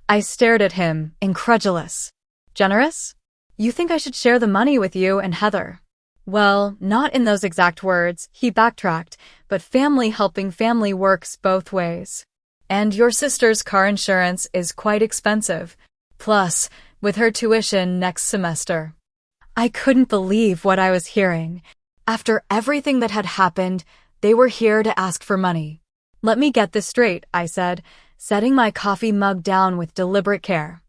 I stared at him, incredulous. "Generous? You think I should share the money with you and Heather?" "Well, not in those exact words," he backtracked, "but family helping family works both ways. And your sister's car insurance is quite expensive. Plus, with her tuition next semester." I couldn't believe what I was hearing. After everything that had happened, They were here to ask for money. Let me get this straight, I said, setting my coffee mug down with deliberate care.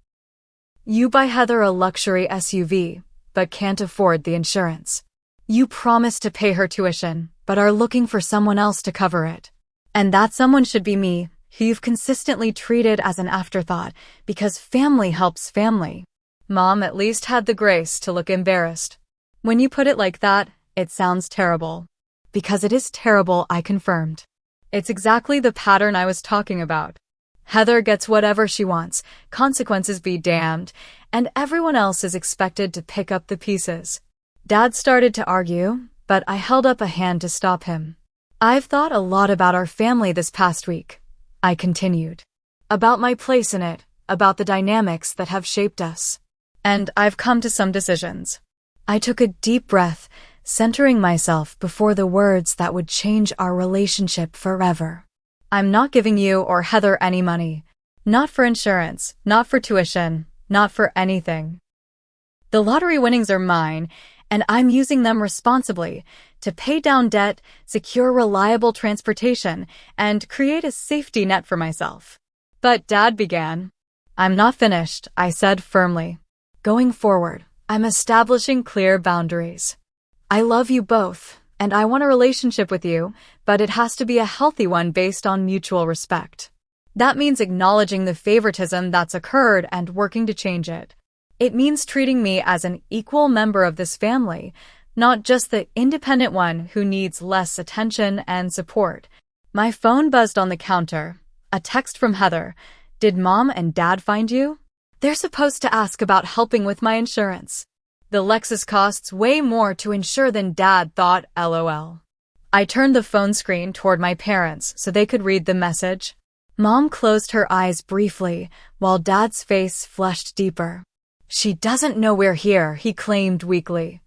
You buy Heather a luxury SUV, but can't afford the insurance. You promised to pay her tuition, but are looking for someone else to cover it. And that someone should be me, who you've consistently treated as an afterthought, because family helps family. Mom at least had the grace to look embarrassed. When you put it like that, it sounds terrible. Because it is terrible, I confirmed. It's exactly the pattern I was talking about. Heather gets whatever she wants, consequences be damned, and everyone else is expected to pick up the pieces. Dad started to argue, but I held up a hand to stop him. I've thought a lot about our family this past week, I continued. About my place in it, about the dynamics that have shaped us. And I've come to some decisions. I took a deep breath, centering myself before the words that would change our relationship forever. I'm not giving you or Heather any money. Not for insurance, not for tuition, not for anything. The lottery winnings are mine, and I'm using them responsibly to pay down debt, secure reliable transportation, and create a safety net for myself. But Dad began. I'm not finished, I said firmly. Going forward, I'm establishing clear boundaries. I love you both, and I want a relationship with you, but it has to be a healthy one based on mutual respect. That means acknowledging the favoritism that's occurred and working to change it. It means treating me as an equal member of this family, not just the independent one who needs less attention and support. My phone buzzed on the counter. A text from Heather. Did Mom and Dad find you? They're supposed to ask about helping with my insurance. The Lexus costs way more to insure than Dad thought, LOL. I turned the phone screen toward my parents so they could read the message. Mom closed her eyes briefly, while Dad's face flushed deeper. She doesn't know we're here, he claimed weakly.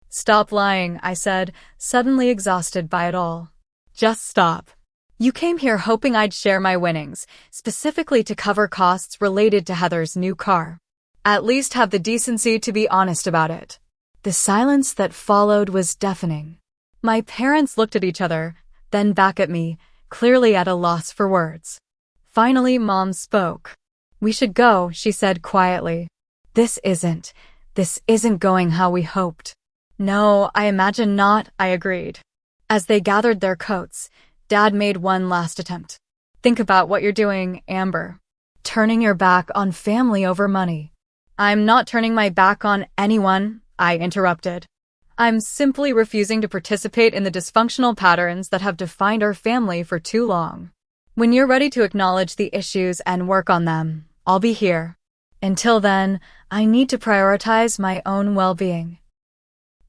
Stop lying, I said, suddenly exhausted by it all. Just stop. You came here hoping I'd share my winnings, specifically to cover costs related to Heather's new car. At least have the decency to be honest about it. The silence that followed was deafening. My parents looked at each other, then back at me, clearly at a loss for words. Finally, Mom spoke. We should go, she said quietly. This isn't going how we hoped. No, I imagine not, I agreed. As they gathered their coats, Dad made one last attempt. Think about what you're doing, Amber. Turning your back on family over money. I'm not turning my back on anyone, I interrupted. I'm simply refusing to participate in the dysfunctional patterns that have defined our family for too long. When you're ready to acknowledge the issues and work on them, I'll be here. Until then, I need to prioritize my own well-being.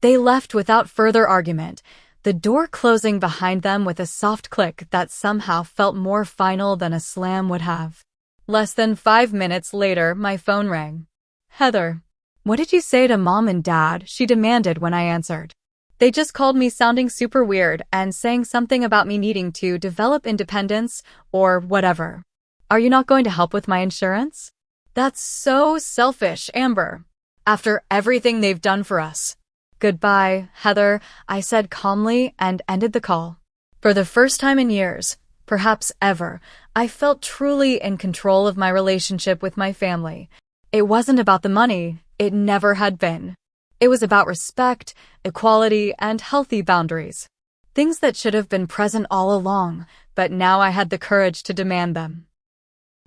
They left without further argument, the door closing behind them with a soft click that somehow felt more final than a slam would have. Less than 5 minutes later, my phone rang. Heather. What did you say to Mom and Dad? She demanded when I answered. They just called me sounding super weird and saying something about me needing to develop independence or whatever. Are you not going to help with my insurance? That's so selfish, Amber. After everything they've done for us. Goodbye, Heather, I said calmly and ended the call. For the first time in years, perhaps ever, I felt truly in control of my relationship with my family. It wasn't about the money, it never had been. It was about respect, equality, and healthy boundaries. Things that should have been present all along, but now I had the courage to demand them.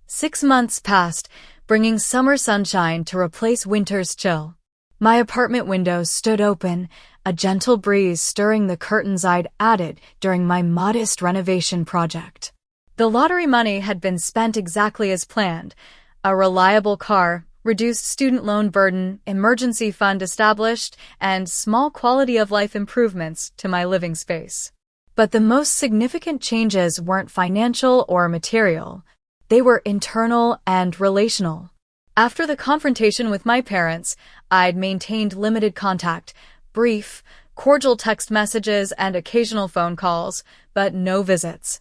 6 months passed, bringing summer sunshine to replace winter's chill. My apartment windows stood open, a gentle breeze stirring the curtains I'd added during my modest renovation project. The lottery money had been spent exactly as planned. A reliable car, reduced student loan burden, emergency fund established, and small quality-of-life improvements to my living space. But the most significant changes weren't financial or material. They were internal and relational. After the confrontation with my parents, I'd maintained limited contact, brief, cordial text messages and occasional phone calls, but no visits.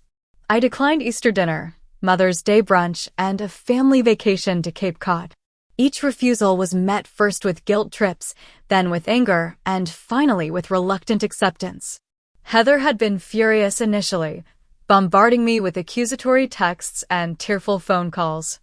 I declined Easter dinner, Mother's Day brunch, and a family vacation to Cape Cod. Each refusal was met first with guilt trips, then with anger, and finally with reluctant acceptance. Heather had been furious initially, bombarding me with accusatory texts and tearful phone calls.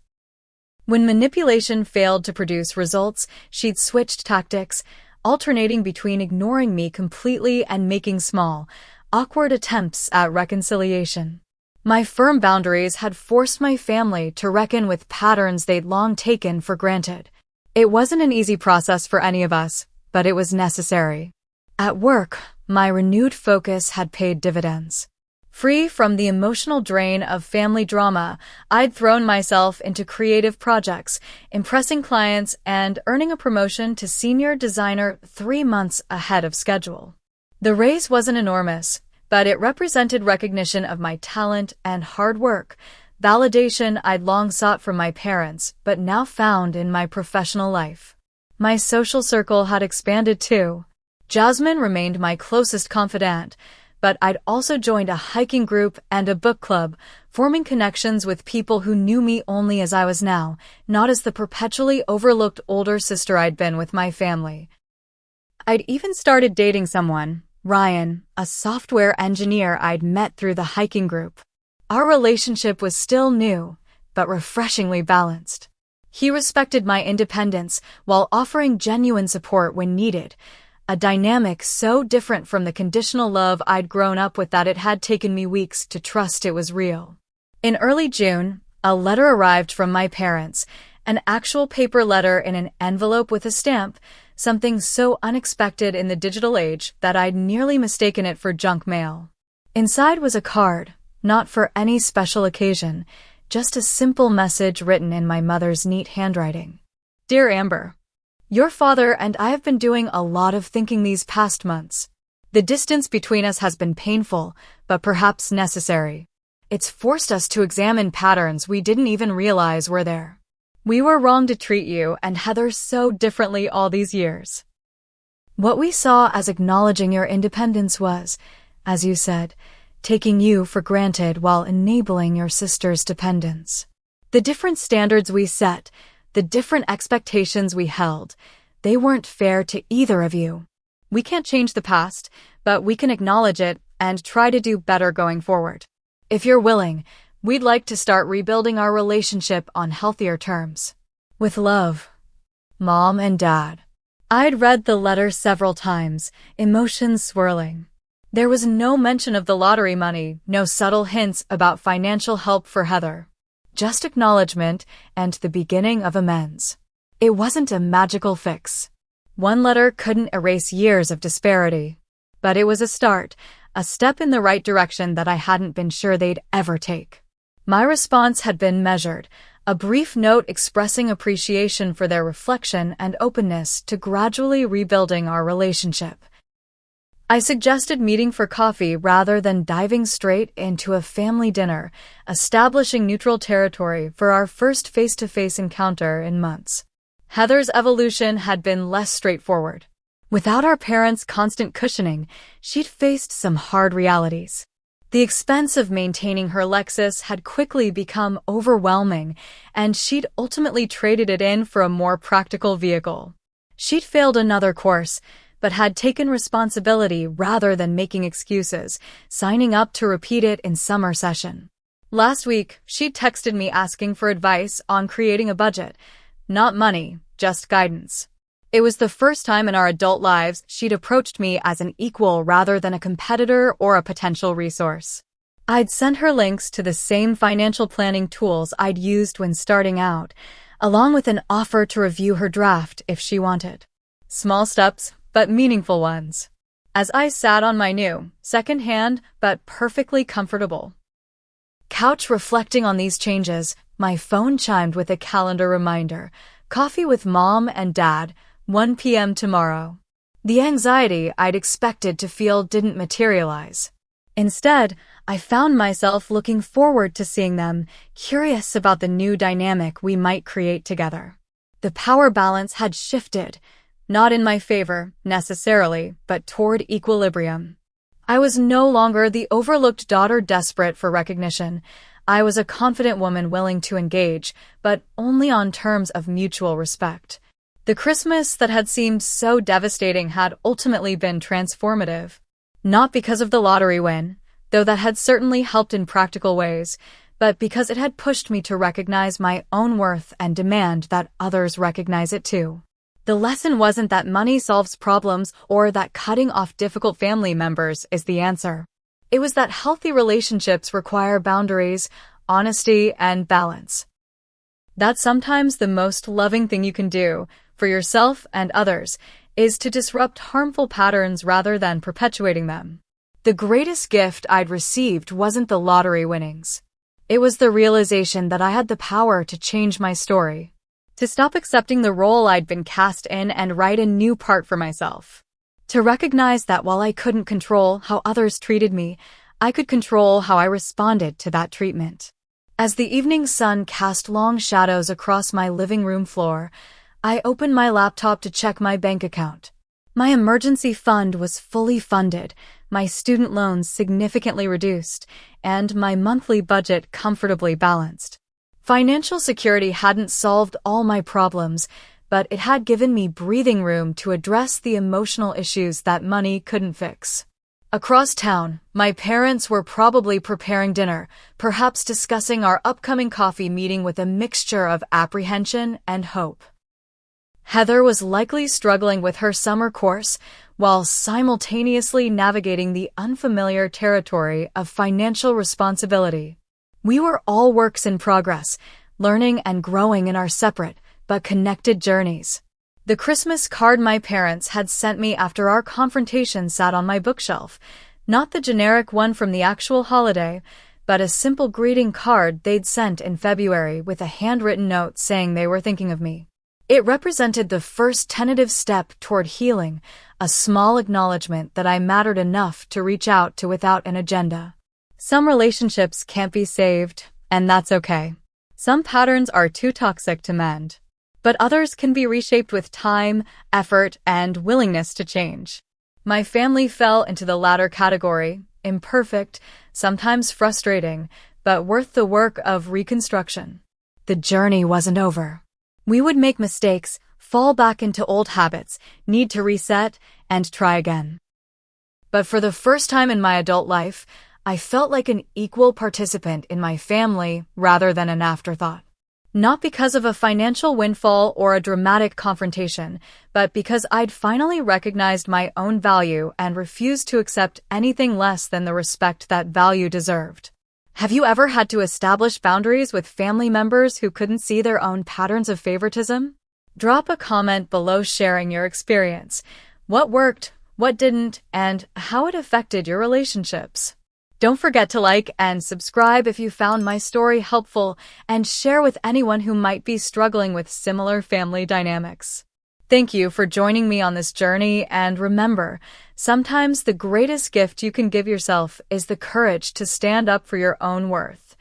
When manipulation failed to produce results, she'd switched tactics, alternating between ignoring me completely and making small, awkward attempts at reconciliation. My firm boundaries had forced my family to reckon with patterns they'd long taken for granted. It wasn't an easy process for any of us, but it was necessary. At work, my renewed focus had paid dividends. Free from the emotional drain of family drama, I'd thrown myself into creative projects, impressing clients and earning a promotion to senior designer 3 months ahead of schedule. The raise wasn't enormous, but it represented recognition of my talent and hard work, validation I'd long sought from my parents but now found in my professional life. My social circle had expanded too. Jasmine remained my closest confidant, but I'd also joined a hiking group and a book club, forming connections with people who knew me only as I was now, not as the perpetually overlooked older sister I'd been with my family. I'd even started dating someone, Ryan, a software engineer I'd met through the hiking group. Our relationship was still new, but refreshingly balanced. He respected my independence while offering genuine support when needed, a dynamic so different from the conditional love I'd grown up with that it had taken me weeks to trust it was real. In early June, a letter arrived from my parents, an actual paper letter in an envelope with a stamp, something so unexpected in the digital age that I'd nearly mistaken it for junk mail. Inside was a card, not for any special occasion, just a simple message written in my mother's neat handwriting. Dear Amber, your father and I have been doing a lot of thinking these past months. The distance between us has been painful, but perhaps necessary. It's forced us to examine patterns we didn't even realize were there. We were wrong to treat you and Heather so differently all these years. What we saw as acknowledging your independence was, as you said, taking you for granted while enabling your sister's dependence. The different standards we set, the different expectations we held, they weren't fair to either of you. We can't change the past, but we can acknowledge it and try to do better going forward. If you're willing, we'd like to start rebuilding our relationship on healthier terms. With love, Mom and Dad. I'd read the letter several times, emotions swirling. There was no mention of the lottery money, no subtle hints about financial help for Heather. Just acknowledgement and the beginning of amends. It wasn't a magical fix. One letter couldn't erase years of disparity. But it was a start, a step in the right direction that I hadn't been sure they'd ever take. My response had been measured, a brief note expressing appreciation for their reflection and openness to gradually rebuilding our relationship. I suggested meeting for coffee rather than diving straight into a family dinner, establishing neutral territory for our first face-to-face encounter in months. Heather's evolution had been less straightforward. Without our parents' constant cushioning, she'd faced some hard realities. The expense of maintaining her Lexus had quickly become overwhelming, and she'd ultimately traded it in for a more practical vehicle. She'd failed another course, but had taken responsibility rather than making excuses, signing up to repeat it in summer session. Last week, she texted me asking for advice on creating a budget. Not money, just guidance. It was the first time in our adult lives she'd approached me as an equal rather than a competitor or a potential resource. I'd sent her links to the same financial planning tools I'd used when starting out, along with an offer to review her draft if she wanted. Small steps, but meaningful ones. As I sat on my new, second-hand, but perfectly comfortable couch reflecting on these changes, my phone chimed with a calendar reminder. Coffee with Mom and Dad, 1 p.m. tomorrow. The anxiety I'd expected to feel didn't materialize. Instead, I found myself looking forward to seeing them, curious about the new dynamic we might create together. The power balance had shifted, not in my favor, necessarily, but toward equilibrium. I was no longer the overlooked daughter desperate for recognition. I was a confident woman willing to engage, but only on terms of mutual respect. The Christmas that had seemed so devastating had ultimately been transformative. Not because of the lottery win, though that had certainly helped in practical ways, but because it had pushed me to recognize my own worth and demand that others recognize it too. The lesson wasn't that money solves problems or that cutting off difficult family members is the answer. It was that healthy relationships require boundaries, honesty, and balance. That sometimes the most loving thing you can do, for yourself and others, is to disrupt harmful patterns rather than perpetuating them. The greatest gift I'd received wasn't the lottery winnings. It was the realization that I had the power to change my story, to stop accepting the role I'd been cast in and write a new part for myself. To recognize that while I couldn't control how others treated me, I could control how I responded to that treatment. As the evening sun cast long shadows across my living room floor, I opened my laptop to check my bank account. My emergency fund was fully funded, my student loans significantly reduced, and my monthly budget comfortably balanced. Financial security hadn't solved all my problems, but it had given me breathing room to address the emotional issues that money couldn't fix. Across town, my parents were probably preparing dinner, perhaps discussing our upcoming coffee meeting with a mixture of apprehension and hope. Heather was likely struggling with her summer course while simultaneously navigating the unfamiliar territory of financial responsibility. We were all works in progress, learning and growing in our separate but connected journeys. The Christmas card my parents had sent me after our confrontation sat on my bookshelf, not the generic one from the actual holiday, but a simple greeting card they'd sent in February with a handwritten note saying they were thinking of me. It represented the first tentative step toward healing, a small acknowledgement that I mattered enough to reach out to without an agenda. Some relationships can't be saved, and that's okay. Some patterns are too toxic to mend. But others can be reshaped with time, effort, and willingness to change. My family fell into the latter category, imperfect, sometimes frustrating, but worth the work of reconstruction. The journey wasn't over. We would make mistakes, fall back into old habits, need to reset, and try again. But for the first time in my adult life, I felt like an equal participant in my family rather than an afterthought. Not because of a financial windfall or a dramatic confrontation, but because I'd finally recognized my own value and refused to accept anything less than the respect that value deserved. Have you ever had to establish boundaries with family members who couldn't see their own patterns of favoritism? Drop a comment below sharing your experience, what worked, what didn't, and how it affected your relationships. Don't forget to like and subscribe if you found my story helpful, and share with anyone who might be struggling with similar family dynamics. Thank you for joining me on this journey, and remember, sometimes the greatest gift you can give yourself is the courage to stand up for your own worth.